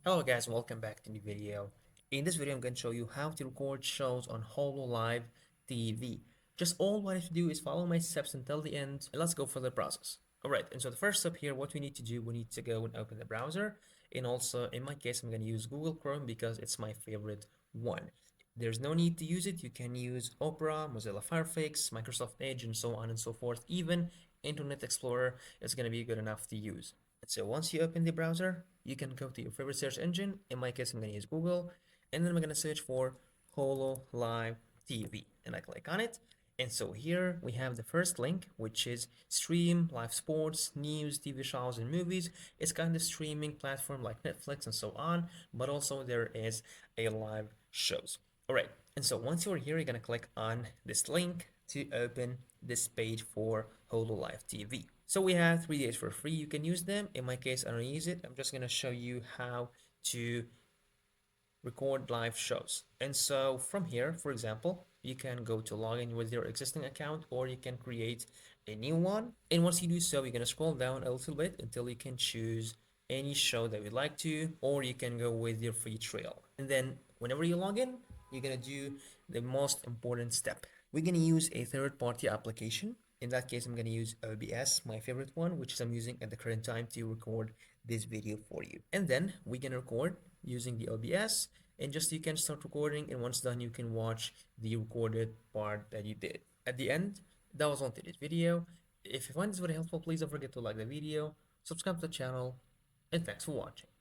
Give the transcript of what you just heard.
Hello guys, welcome back to the video. In this video, I'm going to show you how to record shows on Hulu Live TV. Just all what I have to do is follow my steps until the end, and let's go for the process. Alright, and so the first step here, what we need to do, we need to go and open the browser. And also, in my case, I'm going to use Google Chrome because it's my favorite one. There's no need to use it. You can use Opera, Mozilla Firefox, Microsoft Edge, and so on and so forth. Even Internet Explorer is going to be good enough to use. So once you open the browser, you can go to your favorite search engine. In my case, I'm going to use Google, and then I'm going to search for Hulu Live TV, and I click on it. And so here we have the first link, which is stream live sports, news, TV shows, and movies. It's kind of streaming platform like Netflix and so on, but also there is a live shows. All right, and so once you're here, you're gonna click on this link to open this page for Hulu Live TV. So we have 3 days for free. You can use them. In my case, I don't use it. I'm just gonna show you how to record live shows. And so from here, for example, you can go to log in with your existing account, or you can create a new one. And once you do so, you're gonna scroll down a little bit until you can choose any show that you'd like to, or you can go with your free trial. And then whenever you log in, you're gonna do the most important step. We're gonna use a third-party application. In that case, I'm gonna use OBS, my favorite one, which is I'm using at the current time to record this video for you. And then we can record using the OBS, and just you can start recording, and once done, you can watch the recorded part that you did. At the end, that was all today's video. If you find this very helpful, please don't forget to like the video, subscribe to the channel, and thanks for watching.